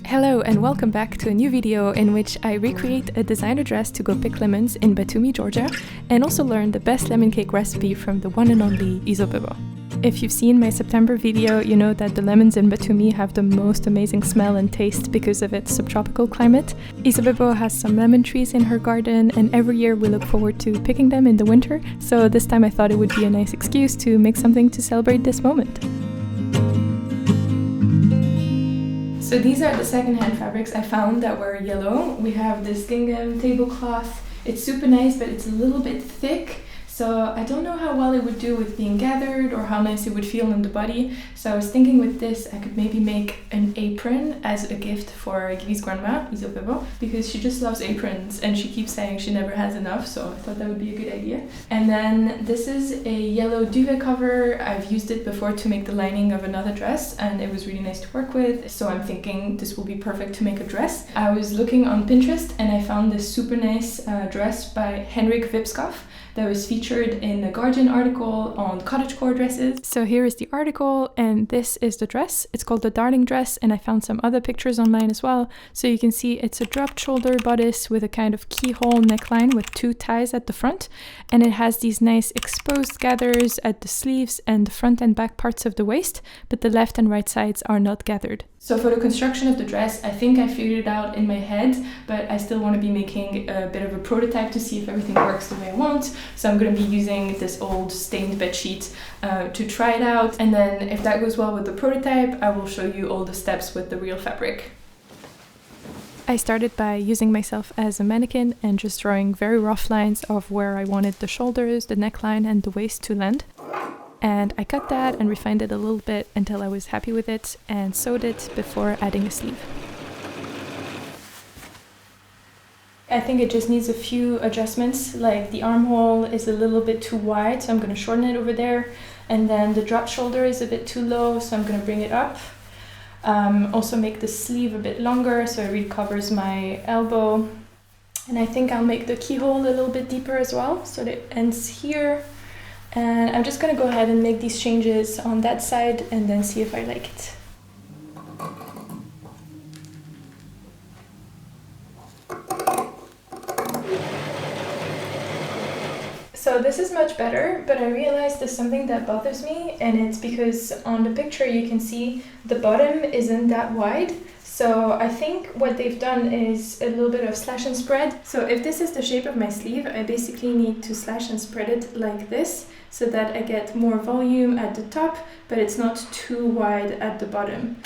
Hello and welcome back to a new video in which I recreate a designer dress to go pick lemons in Batumi, Georgia, and also learn the best lemon cake recipe from the one and only Izo Bebo. If you've seen my September video, you know that the lemons in Batumi have the most amazing smell and taste because of its subtropical climate. Izo Bebo has some lemon trees in her garden, and every year we look forward to picking them in the winter, so this time I thought it would be a nice excuse to make something to celebrate this moment. So these are the secondhand fabrics I found that were yellow. We have this gingham tablecloth. It's super nice, but it's a little bit thick. So I don't know how well it would do with being gathered or how nice it would feel on the body. So I was thinking with this, I could maybe make an apron as a gift for Givi's grandma, Izo Bebo, because she just loves aprons and she keeps saying she never has enough. So I thought that would be a good idea. And then this is a yellow duvet cover. I've used it before to make the lining of another dress and it was really nice to work with. So I'm thinking this will be perfect to make a dress. I was looking on Pinterest and I found this super nice dress by Henrik Vibskov that was featured in a Georgian article on cottagecore dresses. So here is the article and this is the dress. It's called the darling dress and I found some other pictures online as well. So you can see it's a dropped shoulder bodice with a kind of keyhole neckline with two ties at the front, and it has these nice exposed gathers at the sleeves and the front and back parts of the waist, but the left and right sides are not gathered. So for the construction of the dress, I think I figured it out in my head, but I still want to be making a bit of a prototype to see if everything works the way I want. So I'm going to be using this old stained bedsheet to try it out. And then if that goes well with the prototype, I will show you all the steps with the real fabric. I started by using myself as a mannequin and just drawing very rough lines of where I wanted the shoulders, the neckline and the waist to land. And I cut that and refined it a little bit until I was happy with it and sewed it before adding a sleeve. I think it just needs a few adjustments, like the armhole is a little bit too wide, so I'm going to shorten it over there. And then the drop shoulder is a bit too low, so I'm going to bring it up. Also make the sleeve a bit longer so it really covers my elbow. And I think I'll make the keyhole a little bit deeper as well, so that it ends here. And I'm just going to go ahead and make these changes on that side and then see if I like it. So this is much better, but I realized there's something that bothers me, and it's because on the picture you can see the bottom isn't that wide. So I think what they've done is a little bit of slash and spread. So if this is the shape of my sleeve, I basically need to slash and spread it like this so that I get more volume at the top, but it's not too wide at the bottom.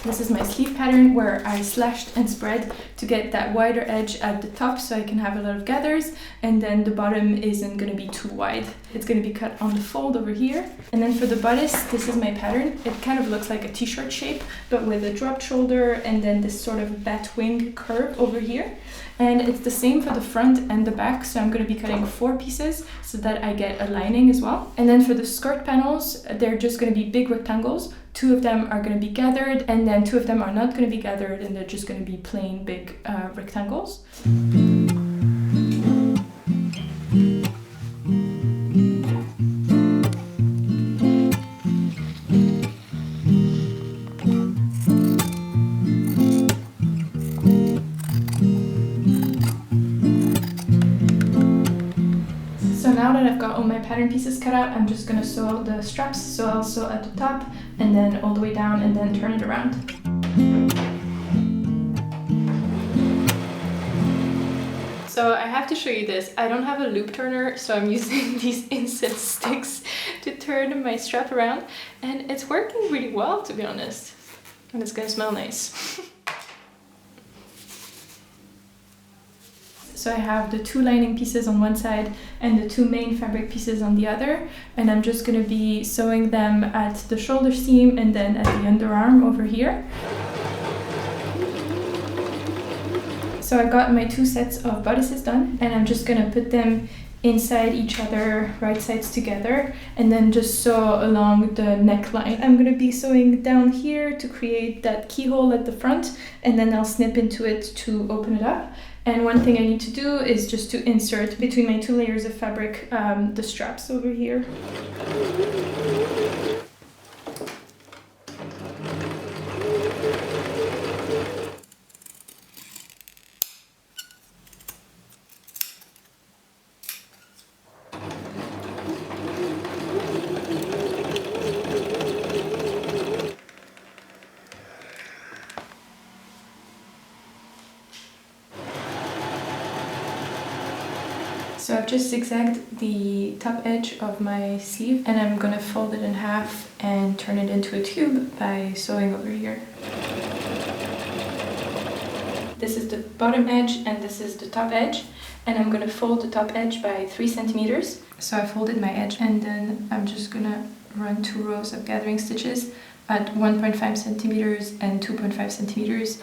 This is my sleeve pattern where I slashed and spread to get that wider edge at the top so I can have a lot of gathers, and then the bottom isn't going to be too wide. It's going to be cut on the fold over here. And then for the bodice, this is my pattern. It kind of looks like a t-shirt shape, but with a dropped shoulder and then this sort of bat wing curve over here. And it's the same for the front and the back, so I'm going to be cutting 4 pieces so that I get a lining as well. And then for the skirt panels, they're just going to be big rectangles. 2 of them are going to be gathered, and then 2 of them are not going to be gathered, and they're just going to be plain big rectangles. Now that I've got all my pattern pieces cut out, I'm just going to sew the straps. So I'll sew at the top and then all the way down and then turn it around. So I have to show you this. I don't have a loop turner, so I'm using these inset sticks to turn my strap around, and it's working really well, to be honest. And it's going to smell nice. So I have the 2 lining pieces on one side and the 2 main fabric pieces on the other, and I'm just going to be sewing them at the shoulder seam and then at the underarm over here. So I got my 2 sets of bodices done, and I'm just going to put them inside each other, right sides together, and then just sew along the neckline. I'm going to be sewing down here to create that keyhole at the front, and then I'll snip into it to open it up. And one thing I need to do is just to insert between my 2 layers of fabric the straps over here. So I've just zigzagged the top edge of my sleeve and I'm gonna fold it in half and turn it into a tube by sewing over here. This is the bottom edge and this is the top edge, and I'm gonna fold the top edge by 3 centimeters. So I folded my edge and then I'm just gonna run 2 rows of gathering stitches at 1.5 centimeters and 2.5 centimeters.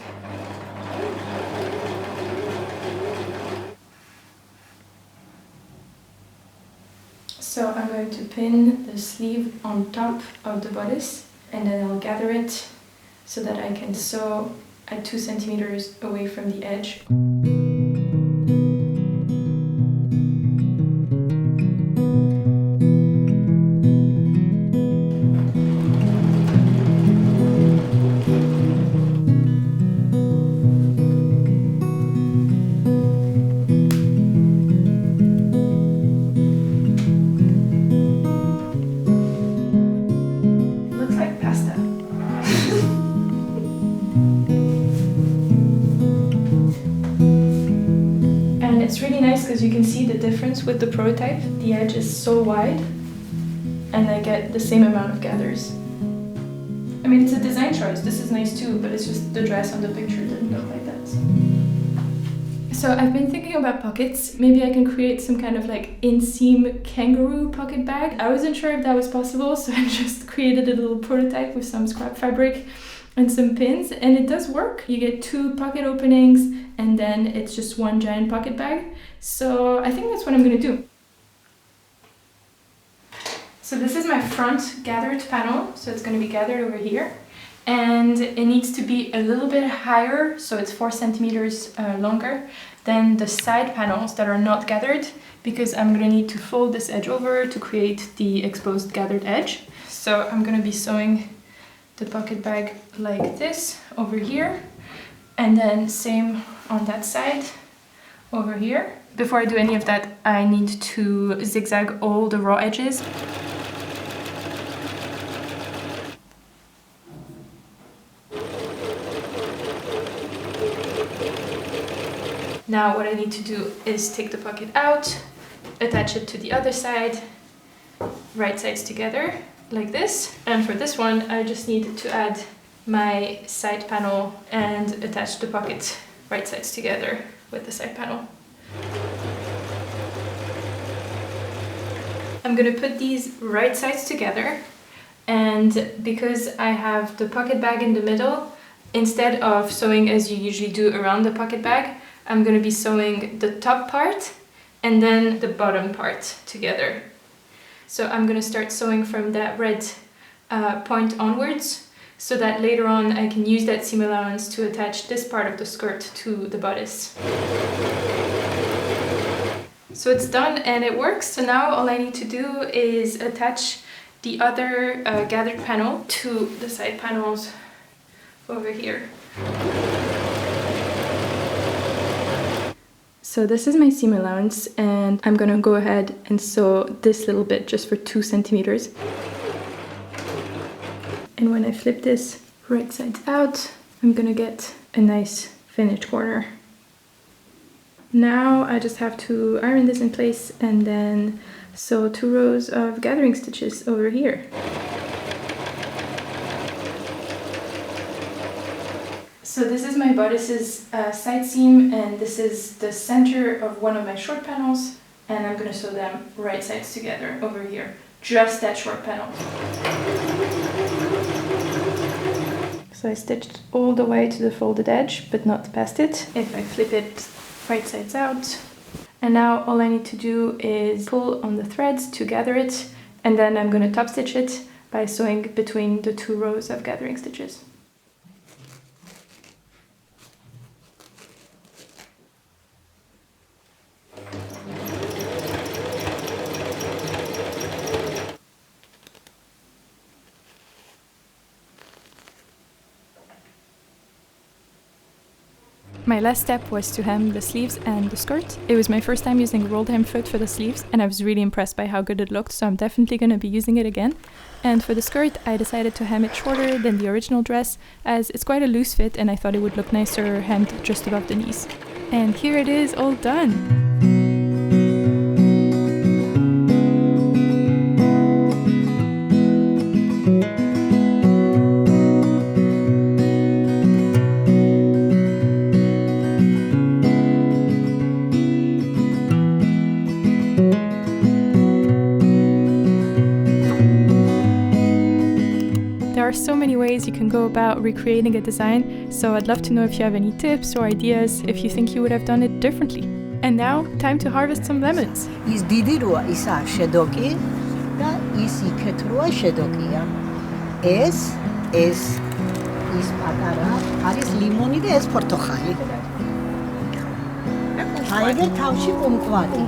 So I'm going to pin the sleeve on top of the bodice and then I'll gather it so that I can sew at 2 centimeters away from the edge. It's really nice because you can see the difference with the prototype. The edge is so wide and I get the same amount of gathers. I mean, it's a design choice. This is nice too, but it's just the dress on the picture didn't look like that. So I've been thinking about pockets. Maybe I can create some kind of like inseam kangaroo pocket bag. I wasn't sure if that was possible, so I just created a little prototype with some scrap fabric and some pins, and it does work. You get 2 pocket openings and then it's just one giant pocket bag. So I think that's what I'm gonna do. So this is my front gathered panel, so it's gonna be gathered over here. And it needs to be a little bit higher, so it's 4 centimeters longer than the side panels that are not gathered, because I'm gonna need to fold this edge over to create the exposed gathered edge. So I'm gonna be sewing the pocket bag like this over here, and then same on that side over here. Before I do any of that, I need to zigzag all the raw edges. Now what I need to do is take the pocket out, attach it to the other side, right sides together, like this. And for this one, I just need to add my side panel and attach the pocket right sides together with the side panel. I'm gonna put these right sides together, and because I have the pocket bag in the middle, instead of sewing as you usually do around the pocket bag, I'm gonna be sewing the top part and then the bottom part together. So I'm gonna start sewing from that red point onwards, so that later on I can use that seam allowance to attach this part of the skirt to the bodice. So it's done and it works. So now all I need to do is attach the other gathered panel to the side panels over here. So this is my seam allowance, and I'm gonna go ahead and sew this little bit just for 2 centimeters. And when I flip this right sides out, I'm gonna get a nice finished corner. Now I just have to iron this in place and then sew 2 rows of gathering stitches over here. So this is my bodice's side seam, and this is the center of one of my short panels, and I'm gonna sew them right sides together over here, just that short panel. So I stitched all the way to the folded edge, but not past it. If I flip it right sides out. And now all I need to do is pull on the threads to gather it, and then I'm gonna top stitch it by sewing between the 2 rows of gathering stitches. My last step was to hem the sleeves and the skirt. It was my first time using rolled hem foot for the sleeves, and I was really impressed by how good it looked, so I'm definitely going to be using it again. And for the skirt, I decided to hem it shorter than the original dress, as it's quite a loose fit and I thought it would look nicer hemmed just above the knees. And here it is, all done! There are so many ways you can go about recreating a design, so I'd love to know if you have any tips or ideas if you think you would have done it differently. And now, time to harvest some lemons. Is didi roa isa shedoki da is iket roa shedokia. Es patara aris limoni da es portokhali. Aige tavshi kumqvati.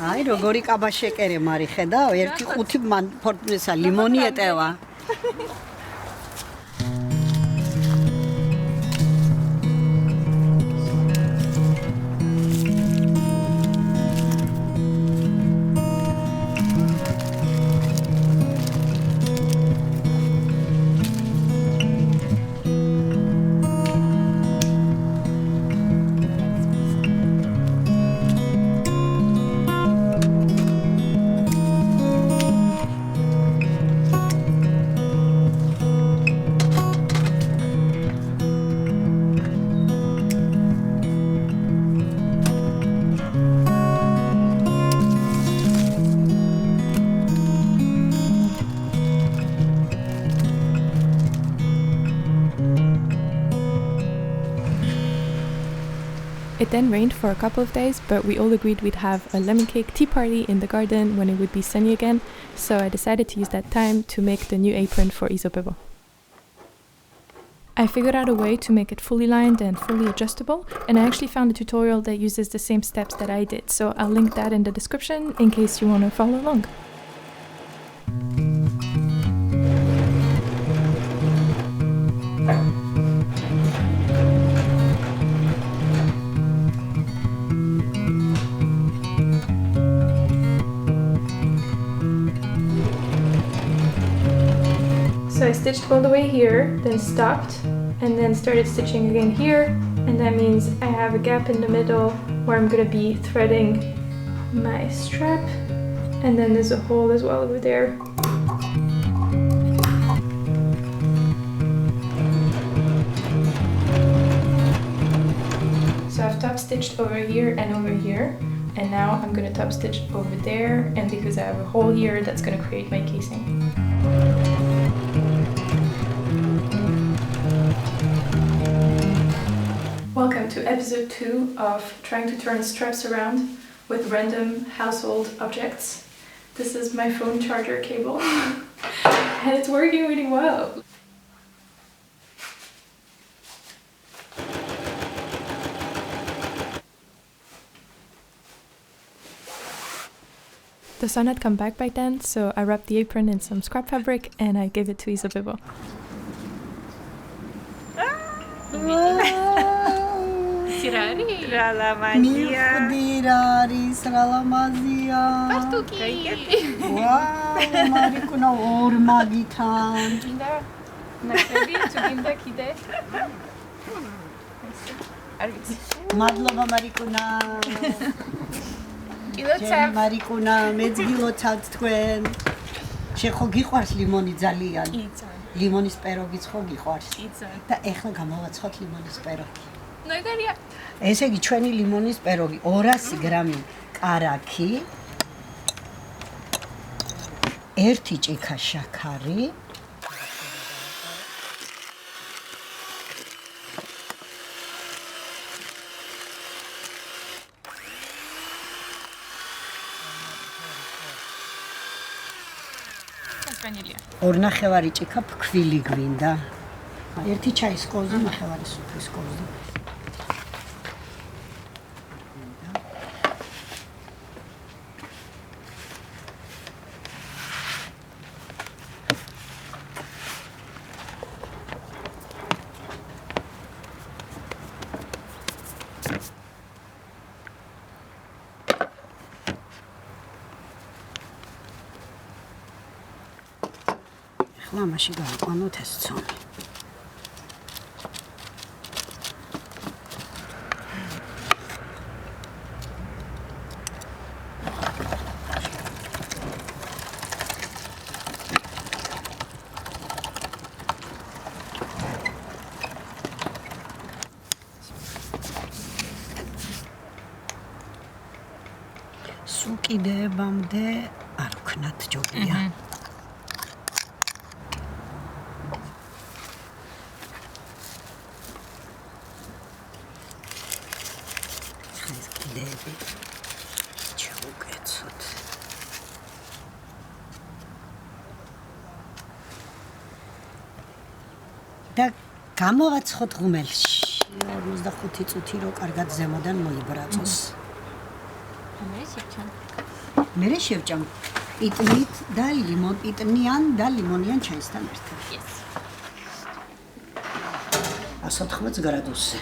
Ai, როგორი კაბა შეკერე მარი ხედავ, 1-5 ფორტუნესა ლიმონი ეტევა. It then rained for a couple of days, but we all agreed we'd have a lemon cake tea party in the garden when it would be sunny again, so I decided to use that time to make the new apron for Izo Bebo. I figured out a way to make it fully lined and fully adjustable, and I actually found a tutorial that uses the same steps that I did, so I'll link that in the description in case you want to follow along. So I stitched all the way here, then stopped, and then started stitching again here, and that means I have a gap in the middle where I'm gonna be threading my strap, and then there's a hole as well over there. So I've top stitched over here and over here, and now I'm gonna top stitch over there, and because I have a hole here, that's gonna create my casing. Welcome to episode 2 of trying to turn straps around with random household objects. This is my phone charger cable and it's working really well. The sun had come back by then, so I wrapped the apron in some scrap fabric and I gave it to Izo Bebo. Madlova Marikuna. Marikuna, მეძგილოცავთ თქვენ. შეხო გიყვარს ლიმონი ძალიან? იცან. ლიმონის სპეროგიც ხო გიყვარს? იცან. და ეხლა გამოვაცხოთ ლიმონის სპეროგი. ნოიგარია. ესე იგი ჩვენი ლიმონის სპეროგი 200 გრამი კარაქი, 1 ჭიქა შაქარი, vanilja. 2 ჭიქა ფქვილი გვინდა. 1 ჩაის კოვზი, 1 სუფრის კოვზი. ახლა ამაში გავიყვანოთ ეს ცომი. სულ კიდევამდე არ ვქნათ ჯობია. ეს კიდევი ჩაუკეცოთ. და გამოვაცხოთ ღუმელში. 45 წუთი რო კარგად ზემოდან მოიბრაწოს. მერე შევჭამ პიტნით და პიტნიან და ლიმონიან ჩაისთან ერთად. 180 გრადუსზე.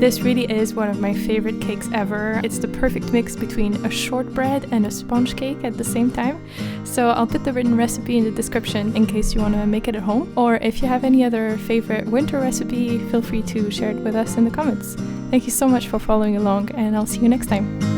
This really is one of my favorite cakes ever. It's the perfect mix between a shortbread and a sponge cake at the same time. So I'll put the written recipe in the description in case you want to make it at home. Or if you have any other favorite winter recipe, feel free to share it with us in the comments. Thank you so much for following along, and I'll see you next time.